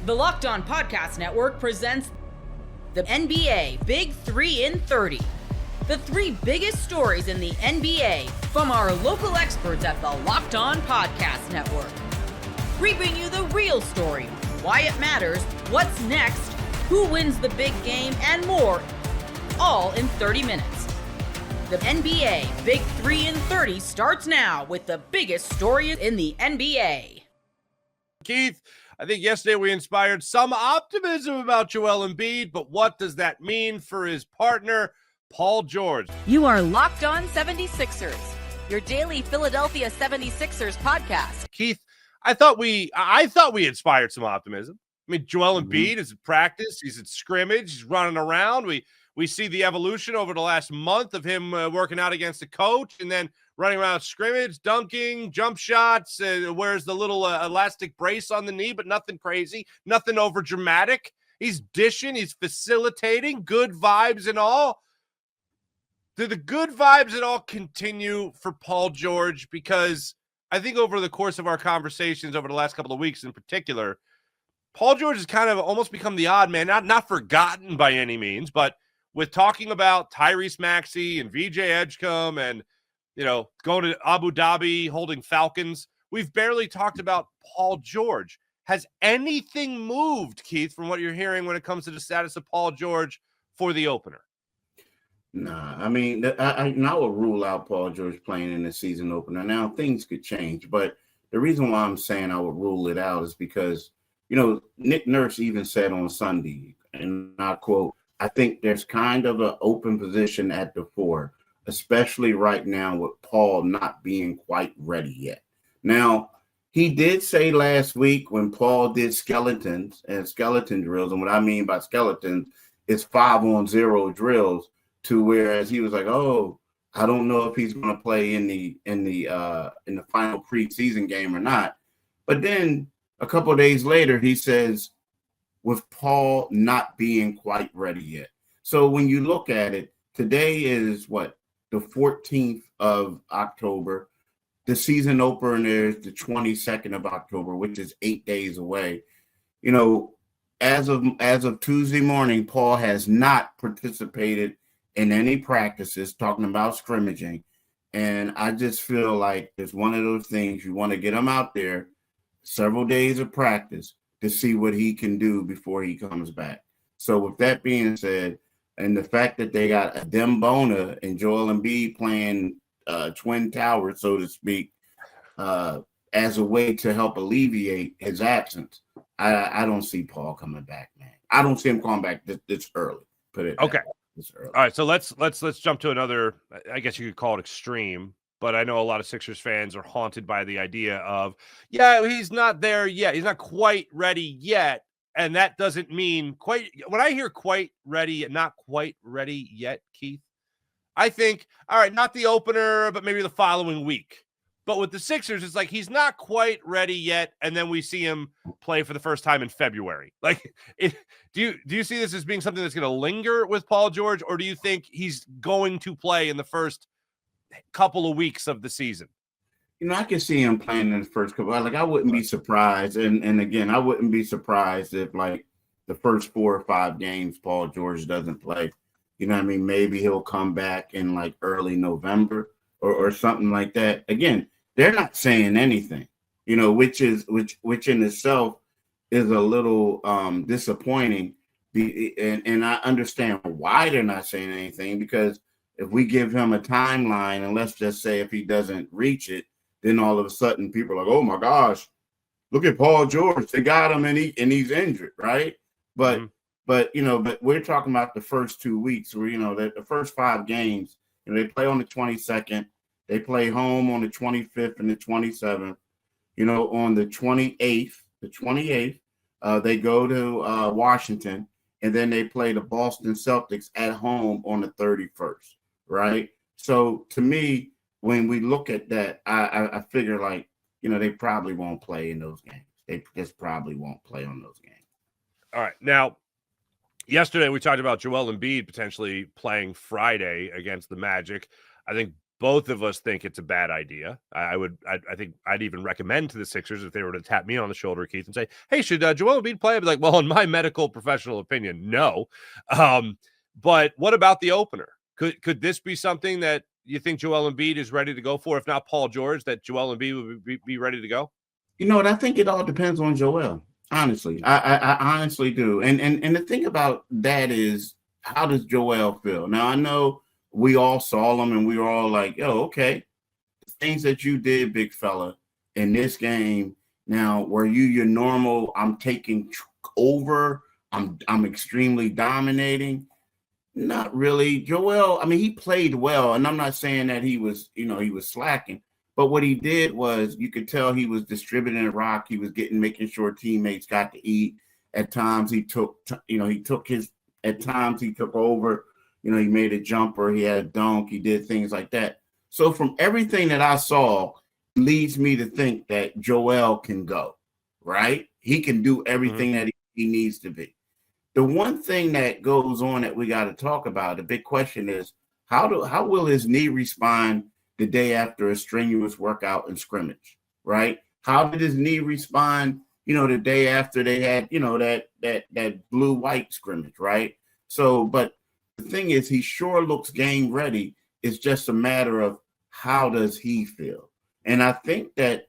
The Locked On Podcast Network presents the NBA Big 3 in 30. The 3 biggest stories in the NBA from our local experts at the Locked On Podcast Network. We bring you the real story, why it matters, what's next, who wins the big game, and more, all in 30 minutes. The NBA Big 3 in 30 starts now with the biggest stories in the NBA. Keith, I think yesterday we inspired some optimism about Joel Embiid, but what does that mean for his partner, Paul George? You are Locked On 76ers, your daily Philadelphia 76ers podcast. Keith, I thought we inspired some optimism. I mean, Joel Embiid is at practice. He's at scrimmage. He's running around. We see the evolution over the last month of him working out against a coach and then running around scrimmage, dunking, jump shots, wears the little elastic brace on the knee, but nothing crazy, nothing over dramatic. He's dishing, he's facilitating, good vibes and all. Do the good vibes at all continue for Paul George? Because I think over the course of our conversations over the last couple of weeks in particular, Paul George has kind of almost become the odd man, not forgotten by any means, but with talking about Tyrese Maxey and VJ Edgecombe and, going to Abu Dhabi, holding Falcons, we've barely talked about Paul George. Has anything moved, Keith, from what you're hearing when it comes to the status of Paul George for the opener? Nah, I mean, I would rule out Paul George playing in the season opener. Now, things could change, but the reason why I'm saying I would rule it out is because, Nick Nurse even said on Sunday, and I quote, I think there's kind of an open position at the 4, especially right now with Paul not being quite ready yet. Now, he did say last week when Paul did skeletons and skeleton drills, and what I mean by skeletons is 5-on-0 drills, to whereas he was like, oh, I don't know if he's going to play in the final preseason game or not. But then a couple of days later, he says, with Paul not being quite ready yet. So when you look at it, today is the 14th of October. The season opener is the 22nd of October, which is 8 days away. As of Tuesday morning, Paul has not participated in any practices, talking about scrimmaging. And I just feel like it's one of those things you want to get him out there, several days of practice to see what he can do before he comes back. So with that being said, and the fact that they got Adem Bona and Joel Embiid playing Twin Towers, so to speak, as a way to help alleviate his absence, I don't see Paul coming back, man. I don't see him coming back this early. Put it okay. This early. All right, so let's jump to another, I guess you could call it extreme, but I know a lot of Sixers fans are haunted by the idea of, he's not there yet. He's not quite ready yet. And that doesn't mean quite. When I hear quite ready, not quite ready yet, Keith, I think, all right, not the opener, but maybe the following week. But with the Sixers, it's like he's not quite ready yet, and then we see him play for the first time in February. Do you see this as being something that's going to linger with Paul George, or do you think he's going to play in the first couple of weeks of the season? I can see him playing in the first couple. I wouldn't be surprised, and again, I wouldn't be surprised if the first 4 or 5 games Paul George doesn't play. You know what I mean? Maybe he'll come back in early November or something like that. Again, they're not saying anything, which in itself is a little disappointing. And I understand why they're not saying anything, because if we give him a timeline, and let's just say if he doesn't reach it, then all of a sudden people are like, oh my gosh, look at Paul George. They got him and he's injured, right? But but we're talking about the first 2 weeks where, the first 5 games, they play on the 22nd, they play home on the 25th and the 27th. On the 28th, they go to Washington, and then they play the Boston Celtics at home on the 31st, right? So to me, when we look at that, I figure they probably won't play in those games. They just probably won't play on those games. All right. Now, yesterday we talked about Joel Embiid potentially playing Friday against the Magic. I think Both of us think it's a bad idea. I think I'd even recommend to the Sixers if they were to tap me on the shoulder, Keith, and say, "Hey, should Joel Embiid play?" I'd be like, "Well, in my medical professional opinion, no." But what about the opener? Could this be something that you think Joel Embiid is ready to go for? If not Paul George, that Joel Embiid would be ready to go? You know what? I think it all depends on Joel. Honestly, I honestly do. And the thing about that is, how does Joel feel? Now, I know we all saw him and we were all like, "Yo, okay, the things that you did, big fella, in this game. Now, were you your normal? I'm taking over. I'm extremely dominating." Not really. Joel, I mean, he played well, and I'm not saying that he was slacking, but what he did was, you could tell he was distributing the rock. He was making sure teammates got to eat. At times at times he took over. He made a jumper, he had a dunk, he did things like that. So from everything that I saw, leads me to think that Joel can go, right? He can do everything that he needs to be. The one thing that goes on that we got to talk about, the big question is, how will his knee respond the day after a strenuous workout and scrimmage, right? How did his knee respond, the day after they had, that blue-white scrimmage, right? So, but the thing is, he sure looks game ready. It's just a matter of how does he feel? And I think that,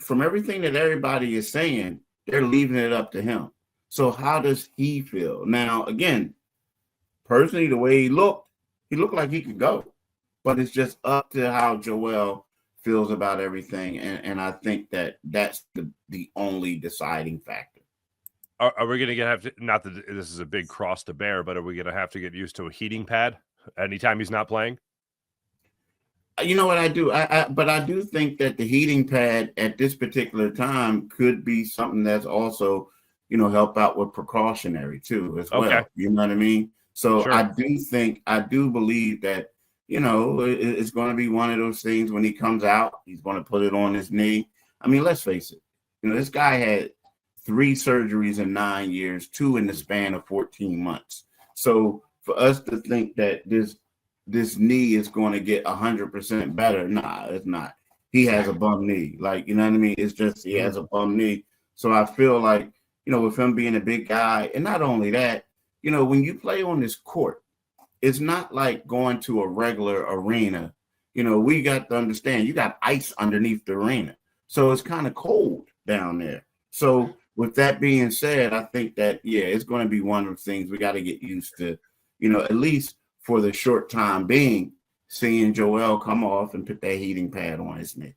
from everything that everybody is saying, they're leaving it up to him. So how does he feel? Now, again, personally, the way he looked like he could go. But it's just up to how Joel feels about everything. And I think that that's the only deciding factor. Are we going to have to, not that this is a big cross to bear, but are we going to have to get used to a heating pad anytime he's not playing? You know what I do? But I do think that the heating pad at this particular time could be something that's also, help out with precautionary too as well. Okay. You know what I mean? So Sure. I do believe that, it's going to be one of those things when he comes out, he's going to put it on his knee. I mean, let's face it. This guy had 3 surgeries in 9 years, 2 in the span of 14 months. So for us to think that this knee is going to get 100% better, nah, it's not. He has a bum knee. Like, you know what I mean? It's just he has a bum knee. So I feel like, with him being a big guy, and not only that, when you play on this court, it's not like going to a regular arena. We got to understand, you got ice underneath the arena. So it's kind of cold down there. So with that being said, I think that, it's going to be one of the things we got to get used to, at least for the short time being, seeing Joel come off and put that heating pad on his knee.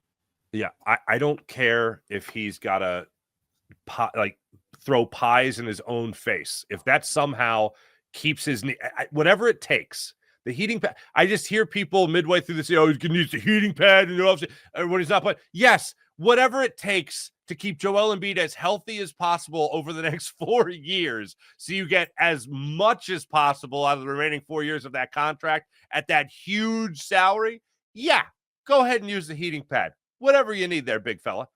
Yeah, I don't care if he's got to throw pies in his own face. If that somehow keeps his knee, whatever it takes, the heating pad. I just hear people midway through this say, "Oh, he's going to use the heating pad," and when he's not playing. Yes, whatever it takes to keep Joel Embiid as healthy as possible over the next 4 years, so you get as much as possible out of the remaining 4 years of that contract at that huge salary. Yeah, go ahead and use the heating pad. Whatever you need there, big fella.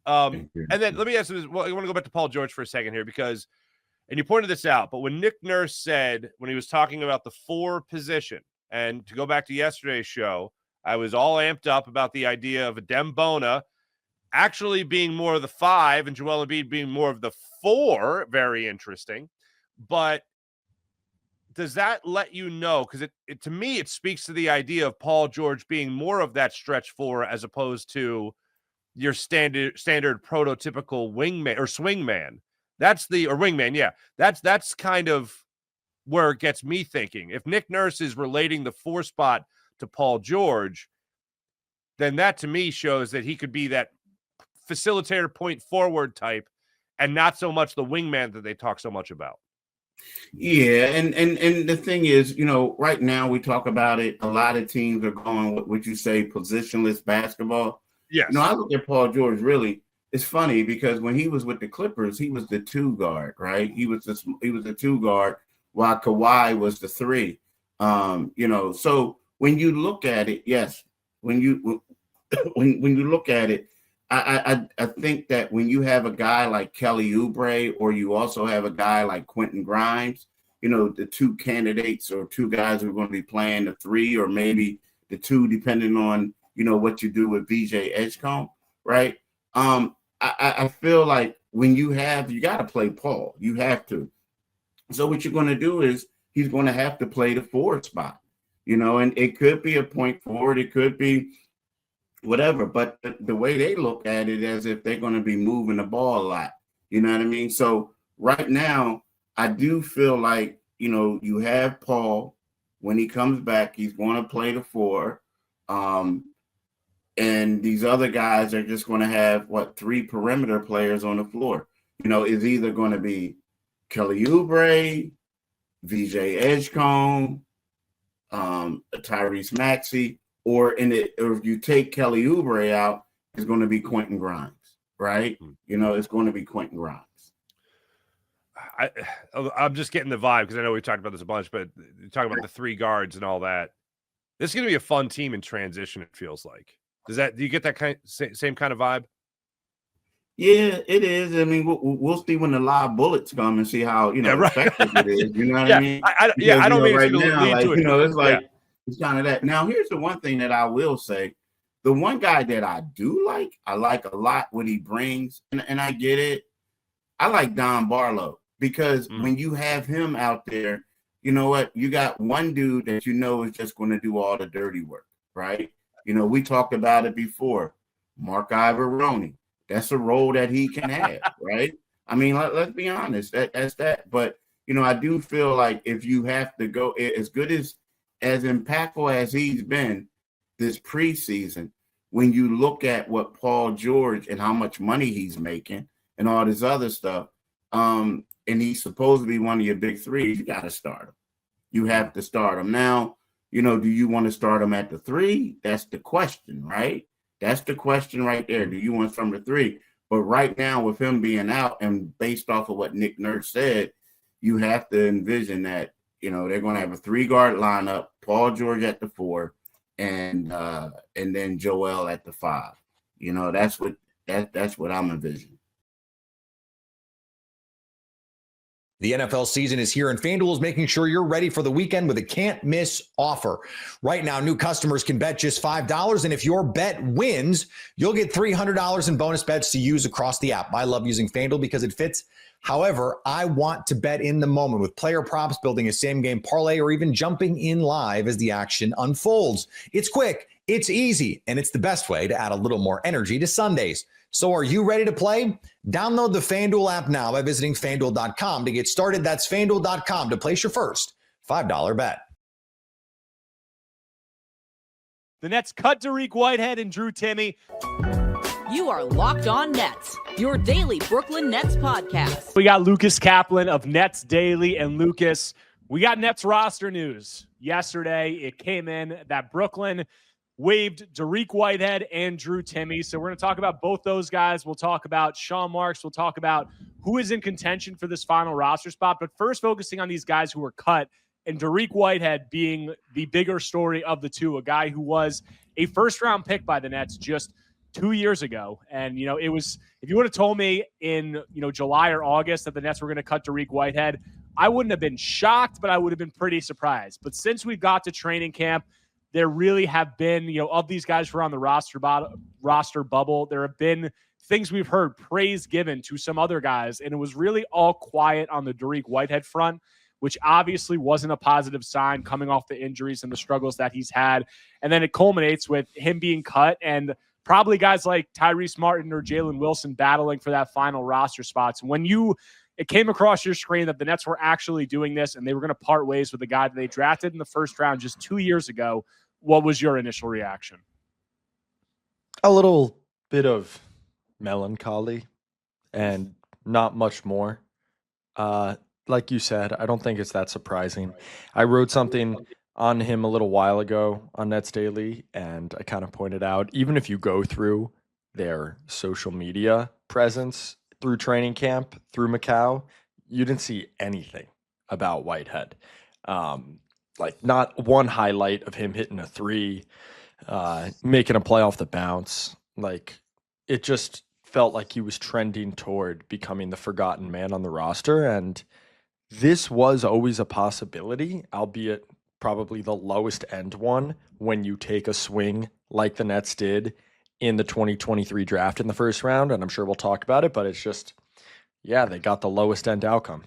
And then let me ask you this. Well, I want to go back to Paul George for a second here, because, and you pointed this out, but when Nick Nurse said, when he was talking about the 4 position, and to go back to yesterday's show, I was all amped up about the idea of Adem Bona actually being more of the 5 and Joel Embiid being more of the 4. Very interesting. But does that let you know? Because it to me, it speaks to the idea of Paul George being more of that stretch 4 as opposed to your standard prototypical wingman or swingman. Or wingman. Yeah. That's kind of where it gets me thinking. If Nick Nurse is relating the 4 spot to Paul George, then that to me shows that he could be that facilitator, point forward type, and not so much the wingman that they talk so much about. Yeah, and the thing is, right now we talk about it. A lot of teams are going with what you say, positionless basketball. Yes. I look at Paul George. Really, it's funny because when he was with the Clippers, he was the 2 guard, right? He was the 2 guard while Kawhi was the 3. So when you look at it, yes, when you look at it, I think that when you have a guy like Kelly Oubre, or you also have a guy like Quentin Grimes, the 2 candidates or 2 guys who are going to be playing the 3 or maybe the two, depending on, what you do with VJ Edgecombe, right? I feel like when you got to play Paul. You have to. So what you're going to do is he's going to have to play the forward spot, and it could be a point forward. It could be whatever. But the way they look at it as if they're going to be moving the ball a lot. You know what I mean? So right now, I do feel like, you have Paul. When he comes back, he's going to play the four. And these other guys are just going to have, 3 perimeter players on the floor. It's either going to be Kelly Oubre, VJ Edgecombe, Tyrese Maxey, or if you take Kelly Oubre out, it's going to be Quentin Grimes, right? It's going to be Quentin Grimes. I'm just getting the vibe because I know we've talked about this a bunch, but talking about the 3 guards and all that. This is going to be a fun team in transition, it feels like. Do you get that same kind of vibe? Yeah, it is. I mean, we'll see when the live bullets come and see how effective it is. You know what I mean? I don't mean right to now, lead to it. It's like it's kind of that. Now, here's the one thing that I will say: the one guy that I do like, I like a lot what he brings, and I get it. I like Don Barlow because when you have him out there, you know what? You got one dude that is just going to do all the dirty work, right? We talked about it before. Mark Ivoroni. That's a role that he can have, right? I mean, let's be honest. That's that. But, I do feel like if you have to go as good as impactful as he's been this preseason, when you look at what Paul George and how much money he's making and all this other stuff, and he's supposed to be one of your big 3s, you got to start him. You have to start him. Now, do you want to start him at the 3? That's the question, right? That's the question right there. Do you want from the 3? But right now, with him being out and based off of what Nick Nurse said, you have to envision that, they're going to have a 3-guard lineup, Paul George at the 4, and then Joel at the 5. That's what I'm envisioning. The NFL season is here, and FanDuel is making sure you're ready for the weekend with a can't-miss offer. Right now, new customers can bet just $5, and if your bet wins, you'll get $300 in bonus bets to use across the app. I love using FanDuel because it fits. However, I want to bet in the moment with player props, building a same-game parlay, or even jumping in live as the action unfolds. It's quick, it's easy, and it's the best way to add a little more energy to Sundays. So are you ready to play? Download the FanDuel app now by visiting FanDuel.com to get started. That's FanDuel.com to place your first $5 bet. The Nets cut Dariq Whitehead and Drew Timme. You are Locked On Nets, your daily Brooklyn Nets podcast. We got Lucas Kaplan of Nets Daily. And Lucas, we got Nets roster news. Yesterday, it came in that Brooklyn waived Dariq Whitehead and Drew Timme. So we're going to talk about both those guys. We'll talk about Sean Marks. We'll talk about who is in contention for this final roster spot. But first, focusing on these guys who were cut, and Dariq Whitehead being the bigger story of the two, a guy who was a first-round pick by the Nets just 2 years ago. And, it was, if you would have told me in, July or August that the Nets were going to cut Dariq Whitehead, I wouldn't have been shocked, but I would have been pretty surprised. But since we got to training camp, there really have been, of these guys who are on the roster bubble, there have been things we've heard, praise given to some other guys, and it was really all quiet on the Dariq Whitehead front, which obviously wasn't a positive sign coming off the injuries and the struggles that he's had. And then it culminates with him being cut and probably guys like Tyrese Martin or Jalen Wilson battling for that final roster spots. When it came across your screen that the Nets were actually doing this and they were going to part ways with the guy that they drafted in the first round just 2 years ago, what was your initial reaction? A little bit of melancholy and not much more. Like you said, I don't think it's that surprising. I wrote something on him a little while ago on Nets Daily, and I kind of pointed out, even if you go through their social media presence through training camp, through Macau, you didn't see anything about Whitehead. Like not one highlight of him hitting a 3, making a play off the bounce. Like it just felt like he was trending toward becoming the forgotten man on the roster. And this was always a possibility, albeit probably the lowest end one when you take a swing like the Nets did in the 2023 draft in the first round. And I'm sure we'll talk about it, but it's just, yeah, they got the lowest end outcome.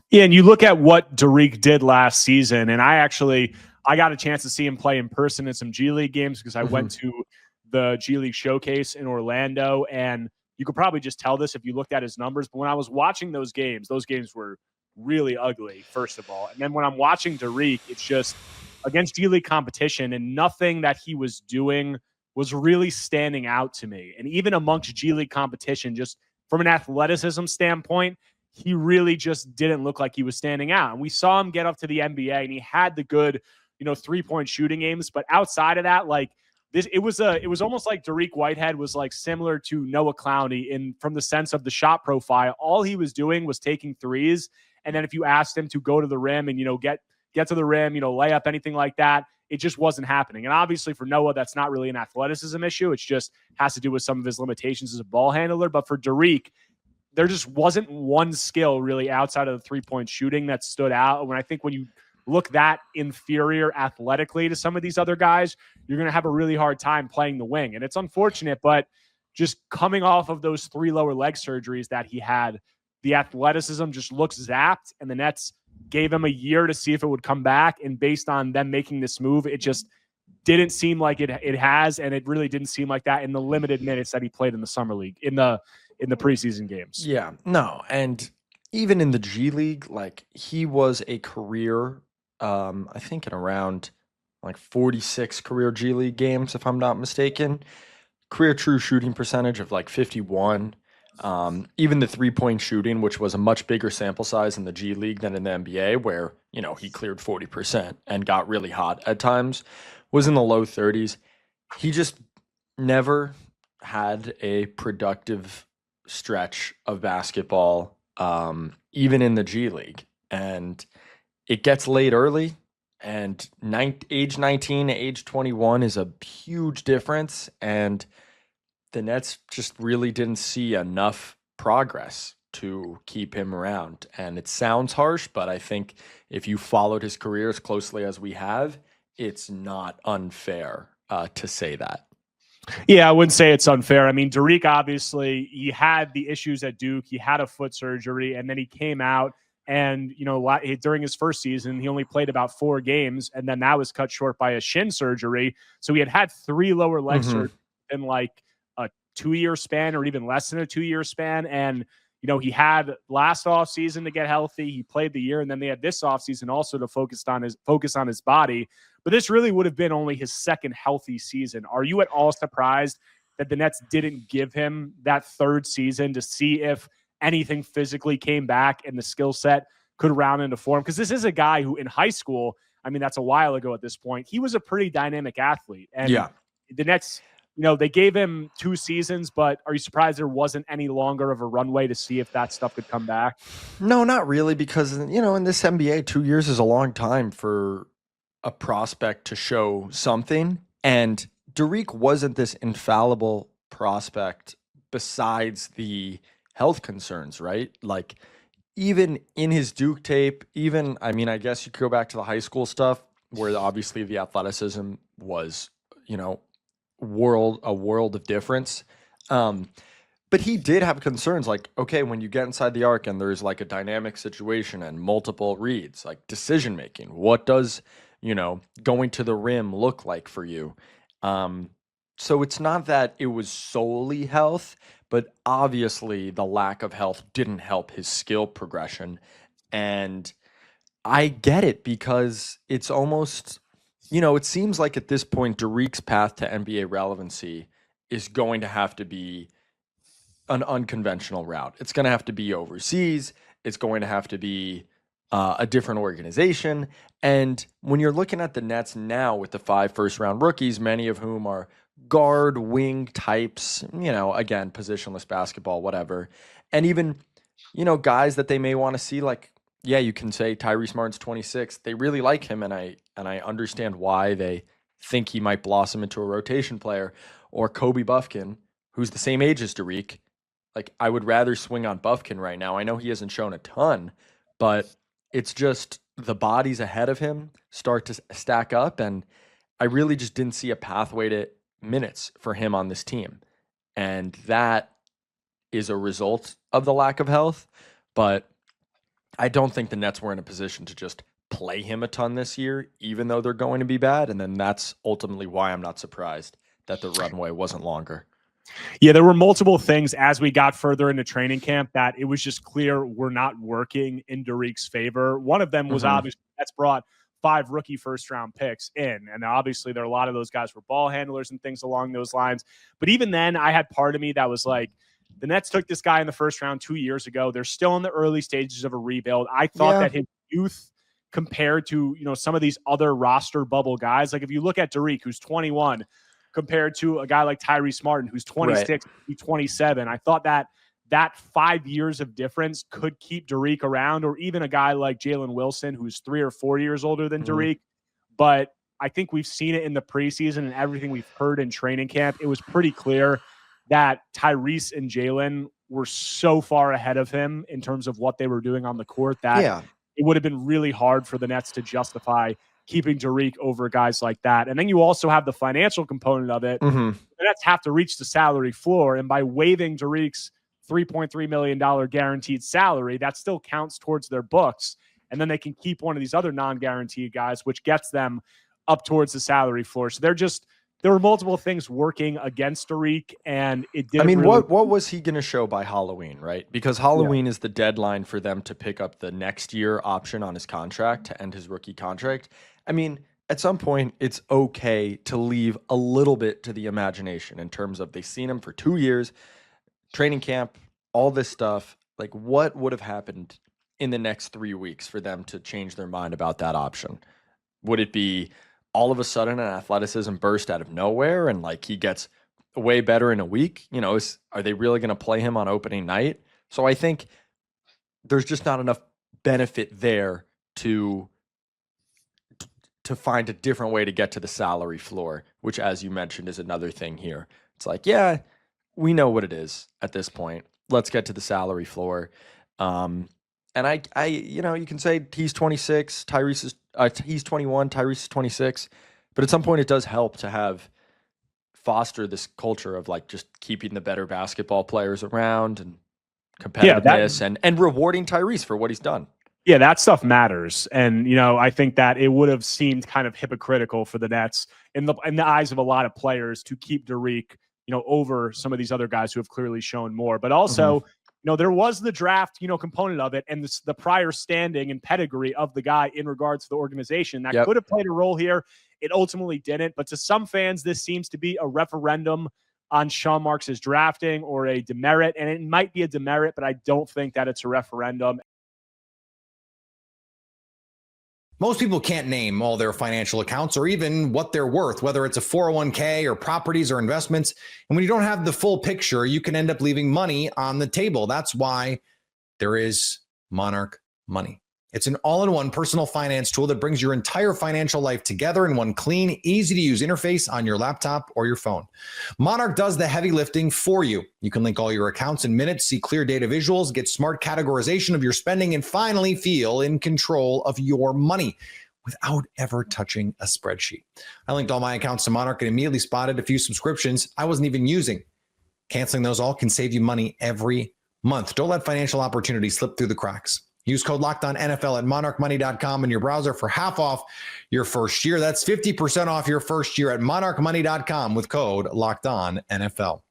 Yeah, and you look at what Derek did last season, and I got a chance to see him play in person in some G League games because I went to the G League showcase in Orlando, and you could probably just tell this if you looked at his numbers. But when I was watching those games were really ugly, first of all. And then when I'm watching Derek, it's just against G League competition, and nothing that he was doing was really standing out to me. And even amongst G League competition, just from an athleticism standpoint, he really just didn't look like he was standing out. And we saw him get up to the NBA, and he had the good, 3-point shooting games. But outside of that, like this, it was almost like Derek Whitehead was like similar to Noah Clowney from the sense of the shot profile. All he was doing was taking threes. And then if you asked him to go to the rim and, get to the rim, lay up, anything like that, it just wasn't happening. And obviously for Noah, that's not really an athleticism issue. It just has to do with some of his limitations as a ball handler. But for Derek, there just wasn't one skill really outside of the 3-point shooting that stood out. When you look that inferior athletically to some of these other guys, you're going to have a really hard time playing the wing. And it's unfortunate, but just coming off of those 3 lower leg surgeries that he had, the athleticism just looks zapped, and the Nets gave him a year to see if it would come back. And based on them making this move, it just didn't seem like it has. And it really didn't seem like that in the limited minutes that he played in the summer league, in the preseason games. Yeah, no. And even in the G League, like he was a career, I think in around like 46 career G League games, if I'm not mistaken. Career true shooting percentage of like 51. Even the 3-point shooting, which was a much bigger sample size in the G League than in the NBA, where, he cleared 40% and got really hot at times, was in the low 30s. He just never had a productive stretch of basketball, even in the G League. And it gets late early, and age 19 to age 21 is a huge difference. And the Nets just really didn't see enough progress to keep him around. And it sounds harsh, but I think if you followed his career as closely as we have, it's not unfair to say that. Yeah, I wouldn't say it's unfair. I mean, Derek, obviously, he had the issues at Duke. He had a foot surgery, and then he came out, and, during his first season, he only played about 4 games, and then that was cut short by a shin surgery. So he had 3 lower leg surgeries in like a 2-year span, or even less than a 2-year span. And, he had last offseason to get healthy. He played the year, and then they had this offseason also to focus on his body. But this really would have been only his second healthy season. Are you at all surprised that the Nets didn't give him that 3rd season to see if anything physically came back and the skill set could round into form? Because this is a guy who in high school, I mean, that's a while ago at this point, he was a pretty dynamic athlete. And the Nets, they gave him 2 seasons, but are you surprised there wasn't any longer of a runway to see if that stuff could come back? No, not really, because, in this NBA, 2 years is a long time for a prospect to show something. And Derek wasn't this infallible prospect besides the health concerns, right? Like, even in his Duke tape, I guess you could go back to the high school stuff where obviously the athleticism was, a world of difference. But he did have concerns like, okay, when you get inside the arc and there's like a dynamic situation and multiple reads, like decision making, what does, going to the rim look like for you? So it's not that it was solely health, but obviously the lack of health didn't help his skill progression. And I get it, because it's almost, it seems like at this point, Derek's path to NBA relevancy is going to have to be an unconventional route. It's going to have to be overseas. It's going to have to be a different organization. And when you're looking at the Nets now with the 5 first-round rookies, many of whom are guard, wing types, again, positionless basketball, whatever. And even, guys that they may want to see, like, yeah, you can say Tyrese Martin's 26. They really like him, and I understand why they think he might blossom into a rotation player. Or Kobe Buffkin, who's the same age as Derek. Like, I would rather swing on Buffkin right now. I know he hasn't shown a ton, but it's just the bodies ahead of him start to stack up, and I really just didn't see a pathway to minutes for him on this team. And that is a result of the lack of health, but I don't think the Nets were in a position to just play him a ton this year, even though they're going to be bad. And then that's ultimately why I'm not surprised that the runway wasn't longer. Yeah, there were multiple things as we got further into training camp that it was just clear were not working in Derrick's favor. One of them was obviously that's brought 5 rookie first-round picks in, and obviously there are a lot of those guys were ball handlers and things along those lines. But even then, I had part of me that was like, the Nets took this guy in the first round 2 years ago. They're still in the early stages of a rebuild. I thought that his youth compared to, some of these other roster bubble guys, like if you look at Derrick, who's 21, compared to a guy like Tyrese Martin, who's 26, 27. I thought that 5 years of difference could keep Derrick around, or even a guy like Jalen Wilson, who's 3 or 4 years older than Derrick. But I think we've seen it in the preseason and everything we've heard in training camp. It was pretty clear that Tyrese and Jalen were so far ahead of him in terms of what they were doing on the court that it would have been really hard for the Nets to justify keeping Derrick over guys like that. And then you also have the financial component of it. The Nets have to reach the salary floor, and by waiving Derrick's $3.3 million guaranteed salary, that still counts towards their books. And then they can keep one of these other non-guaranteed guys, which gets them up towards the salary floor. So there were multiple things working against Derrick, and it didn't. I mean, really... what was he going to show by Halloween, right? Because Halloween is the deadline for them to pick up the next year option on his contract to end his rookie contract. I mean, at some point, it's okay to leave a little bit to the imagination in terms of they've seen him for 2 years, training camp, all this stuff. Like, what would have happened in the next 3 weeks for them to change their mind about that option? Would it be all of a sudden an athleticism burst out of nowhere and like he gets way better in a week? Are they really going to play him on opening night? So I think there's just not enough benefit there to find a different way to get to the salary floor, which, as you mentioned, is another thing here. It's like, yeah, we know what it is at this point. Let's get to the salary floor. And I you can say he's 26, he's 21, Tyrese is 26, but at some point it does help to foster this culture of like just keeping the better basketball players around and competitiveness and rewarding Tyrese for what he's done. Yeah, that stuff matters. And, I think that it would have seemed kind of hypocritical for the Nets in the eyes of a lot of players to keep Derrick, over some of these other guys who have clearly shown more. But also, there was the draft, component of it and the prior standing and pedigree of the guy in regards to the organization that could have played a role here. It ultimately didn't. But to some fans, this seems to be a referendum on Sean Marks' drafting or a demerit. And it might be a demerit, but I don't think that it's a referendum. Most people can't name all their financial accounts or even what they're worth, whether it's a 401k or properties or investments. And when you don't have the full picture, you can end up leaving money on the table. That's why there is Monarch Money. It's an all-in-one personal finance tool that brings your entire financial life together in one clean, easy-to-use interface on your laptop or your phone. Monarch does the heavy lifting for you. You can link all your accounts in minutes, see clear data visuals, get smart categorization of your spending, and finally feel in control of your money without ever touching a spreadsheet. I linked all my accounts to Monarch and immediately spotted a few subscriptions I wasn't even using. Canceling those all can save you money every month. Don't let financial opportunities slip through the cracks. Use code LOCKEDONNFL at monarchmoney.com in your browser for half off your first year. That's 50% off your first year at monarchmoney.com with code LOCKEDONNFL.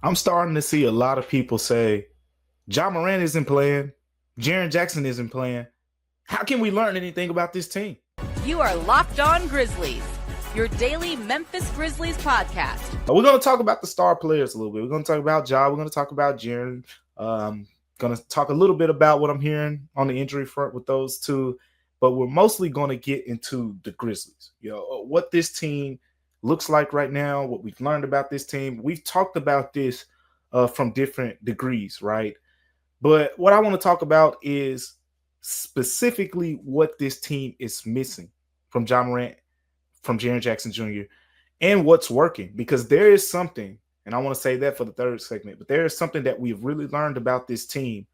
I'm starting to see a lot of people say, Ja Morant isn't playing, Jaren Jackson isn't playing. How can we learn anything about this team? You are Locked On Grizzlies, your daily Memphis Grizzlies podcast. We're going to talk about the star players a little bit. We're going to talk about Ja. We're going to talk about Jaren. Going to talk a little bit about what I'm hearing on the injury front with those two, but we're mostly going to get into the Grizzlies. What this team looks like right now, what we've learned about this team. We've talked about this from different degrees, right? But what I want to talk about is specifically what this team is missing from Ja Morant, from Jaren Jackson Jr., and what's working, because there is something. And I want to say that for the third segment, but there is something that we've really learned about this team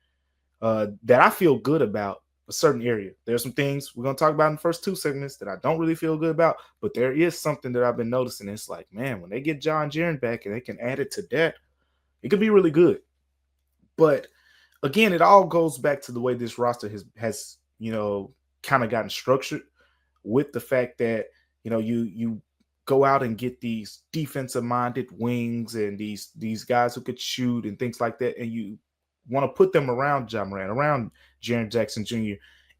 that I feel good about a certain area. There's some things we're going to talk about in the first 2 segments that I don't really feel good about, but there is something that I've been noticing. It's like, man, when they get John Jaren back and they can add it to that, it could be really good. But again, it all goes back to the way this roster has kind of gotten structured, with the fact that, you go out and get these defensive minded wings and these guys who could shoot and things like that. And you want to put them around John Moran, around Jaren Jackson Jr.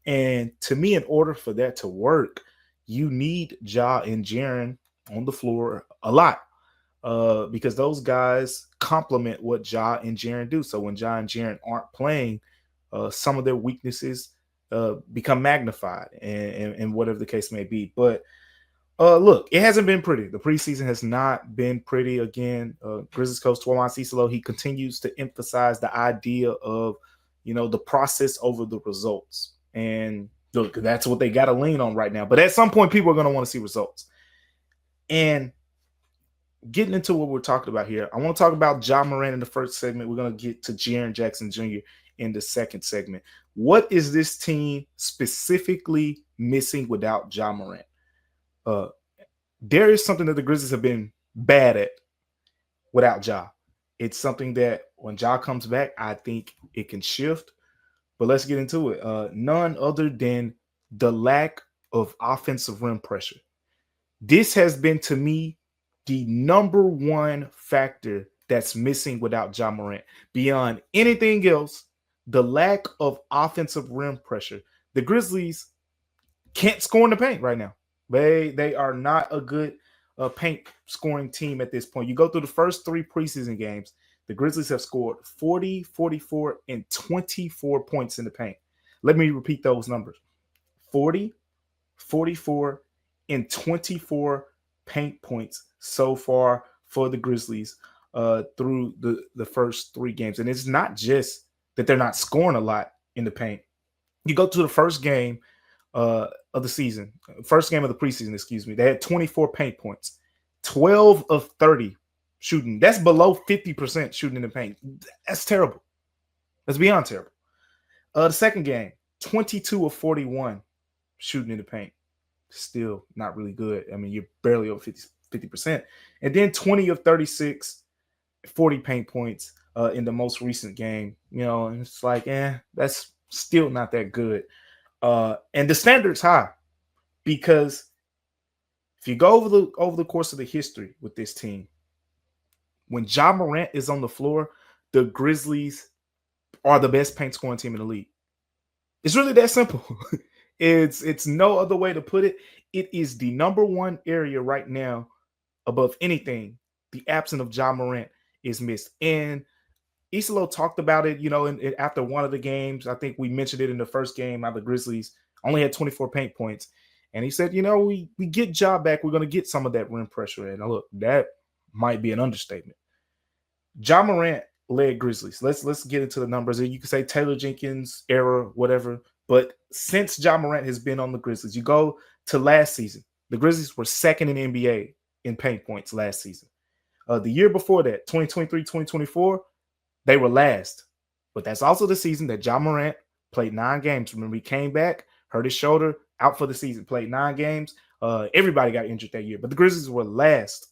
And to me, in order for that to work, you need Ja and Jaren on the floor a lot, because those guys complement what Ja and Jaren do. So when Ja and Jaren aren't playing, some of their weaknesses become magnified, and whatever the case may be. But look, it hasn't been pretty. The preseason has not been pretty. Again, Grizzlies coach Twawan Cicelo, he continues to emphasize the idea of, the process over the results. And look, that's what they got to lean on right now. But at some point, people are going to want to see results. And getting into what we're talking about here, I want to talk about Ja Morant in the first segment. We're going to get to Jaren Jackson Jr. in the second segment. What is this team specifically missing without Ja Morant? There is something that the Grizzlies have been bad at without Ja. It's something that when Ja comes back, I think it can shift. But let's get into it. None other than the lack of offensive rim pressure. This has been, to me, the number one factor that's missing without Ja Morant. Beyond anything else, the lack of offensive rim pressure. The Grizzlies can't score in the paint right now. They are not a good paint scoring team at this point. You go through the first 3 preseason games, the Grizzlies have scored 40, 44, and 24 points in the paint. Let me repeat those numbers. 40, 44, and 24 paint points so far for the Grizzlies through the first 3 games. And it's not just that they're not scoring a lot in the paint. You go to the first game of the season, first game of the preseason, excuse me, they had 24 paint points, 12 of 30 shooting. That's below 50% shooting in the paint. That's terrible. That's beyond terrible. The second game, 22 of 41 shooting in the paint. Still not really good. I mean, you're barely over 50%. And then 20 of 36, 40 paint points in the most recent game. And it's like, that's still not that good. And the standard's high, because if you go over the course of the history with this team, when Ja Morant is on the floor, the Grizzlies are the best paint scoring team in the league. It's really that simple. It's no other way to put it. It is the number one area right now above anything. The absence of Ja Morant is missed. And Isolo talked about it, after one of the games. I think we mentioned it in the first game, how the Grizzlies only had 24 paint points. And he said, we get Ja back, we're going to get some of that rim pressure. And look, that might be an understatement. Ja Morant led Grizzlies. Let's get into the numbers. You can say Taylor Jenkins era, whatever. But since Ja Morant has been on the Grizzlies, you go to last season. The Grizzlies were second in the NBA in paint points last season. The year before that, 2023-2024, they were last. But that's also the season that Ja Morant played 9 games. Remember, he came back, hurt his shoulder, out for the season, played 9 games. Everybody got injured that year. But the Grizzlies were last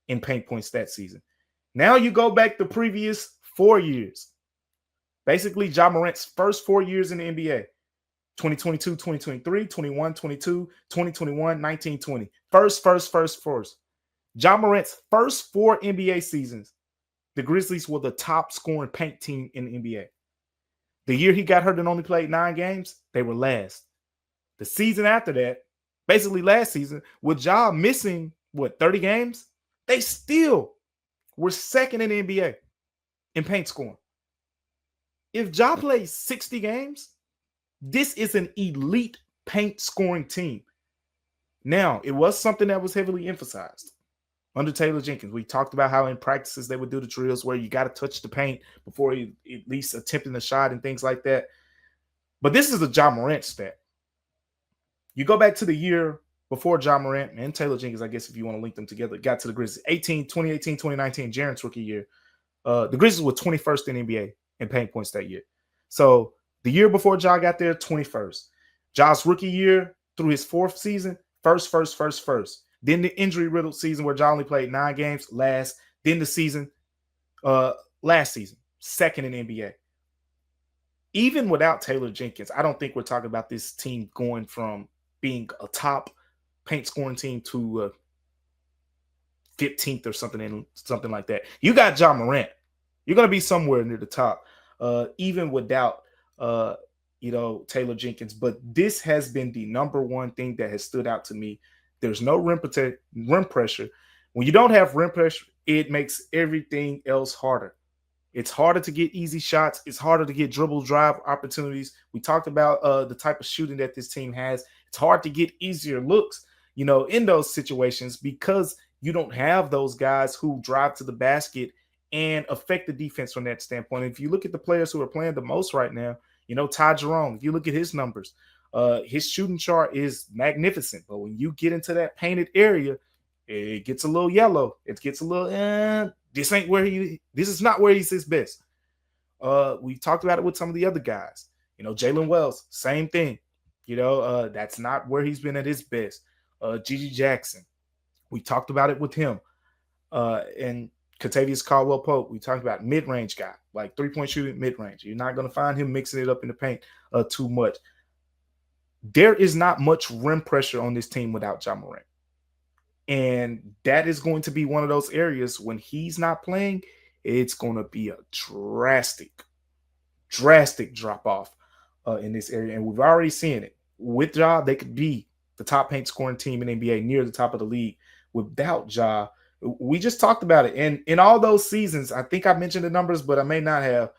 in paint points that season. Now you go back the previous 4 years. Basically, Ja Morant's first 4 years in the NBA. 2022, 2023, 21, 22, 2021, 19, 20. First. Ja Morant's first 4 NBA seasons, the Grizzlies were the top scoring paint team in the NBA. The year he got hurt and only played 9 games, they were last. The season after that, basically last season, with Ja missing, 30 games, they still were second in the NBA in paint scoring. If Ja plays 60 games, this is an elite paint scoring team. Now, it was something that was heavily emphasized under Taylor Jenkins. We talked about how in practices they would do the drills where you got to touch the paint before you at least attempting the shot and things like that. But this is a Ja Morant stat. You go back to the year before Ja Morant and Taylor Jenkins, I guess if you want to link them together, got to the Grizzlies. 2018, 2019, Jaren's rookie year. The Grizzlies were 21st in NBA in paint points that year. So The year before Ja got there, 21st. Ja's rookie year through his 4th season, first. Then the injury-riddled season where Ja only played 9 games, last. Then the season, last season, 2nd in NBA. Even without Taylor Jenkins, I don't think we're talking about this team going from being a top paint scoring team to 15th or something like that. You got Ja Morant. You're going to be somewhere near the top, even without Taylor Jenkins. But this has been the number one thing that has stood out to me. There's no rim pressure. When you don't have rim pressure, it makes everything else harder. It's harder to get easy shots. It's harder to get dribble drive opportunities. We talked about the type of shooting that this team has. It's hard to get easier looks, in those situations because you don't have those guys who drive to the basket and affect the defense from that standpoint. If you look at the players who are playing the most right now, Ty Jerome, if you look at his numbers, his shooting chart is magnificent. But when you get into that painted area, it gets a little yellow. It gets a little, this is not where he's his best. We talked about it with some of the other guys. Jalen Wells, same thing. That's not where he's been at his best. Gigi Jackson, we talked about it with him. And Kentavious Caldwell-Pope, we talked about mid-range guy, like 3-point shooting mid-range. You're not going to find him mixing it up in the paint too much. There is not much rim pressure on this team without Ja Morant. And that is going to be one of those areas when he's not playing, it's going to be a drastic drop-off in this area. And we've already seen it. With Ja, they could be the top paint scoring team in NBA, near the top of the league. Without Ja, we just talked about it. And in all those seasons, I think I mentioned the numbers, but I may not have.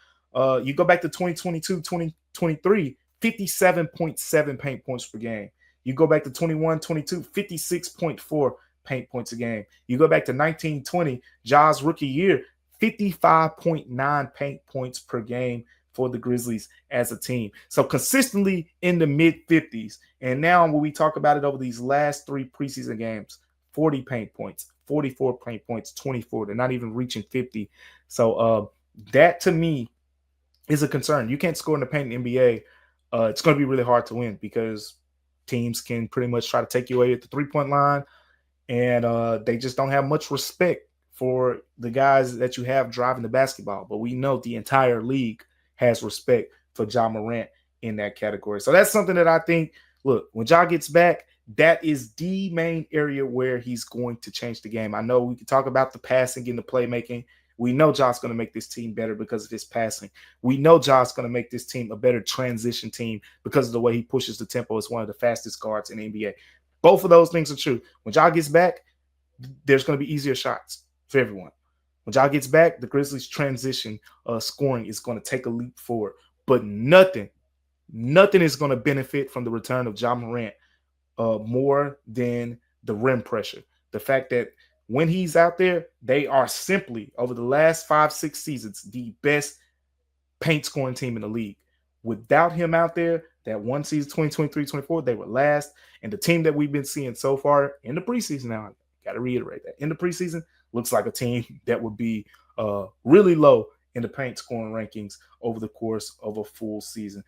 You go back to 2022, 2023, 57.7 paint points per game. You go back to 21-22, 56.4 paint points a game. You go back to 19-20, Ja's rookie year, 55.9 paint points per game for the Grizzlies as a team. So consistently in the mid-50s. And now when we talk about it over these last 3 preseason games, 40 paint points, 44 paint points, 24. They're not even reaching 50. So that to me is a concern. You can't score in the paint in the NBA. It's going to be really hard to win because teams can pretty much try to take you away at the 3-point line. And they just don't have much respect for the guys that you have driving the basketball. But we know the entire league has respect for Ja Morant in that category. So that's something that I think, look, when Ja gets back, that is the main area where he's going to change the game. I know we can talk about the passing and the playmaking. We know Ja's going to make this team better because of his passing. We know Ja's going to make this team a better transition team because of the way he pushes the tempo. It's one of the fastest guards in the NBA. Both of those things are true. When Ja gets back, there's going to be easier shots for everyone. When Ja gets back, the Grizzlies' transition scoring is going to take a leap forward. But nothing is going to benefit from the return of Ja Morant more than the rim pressure. The fact that when he's out there, they are simply, over the last 5-6 seasons, the best paint scoring team in the league. Without him out there, that one season, 2023-24, they were last. And the team that we've been seeing so far in the preseason now, I got to reiterate that, in the preseason, looks like a team that would be really low in the paint scoring rankings over the course of a full season.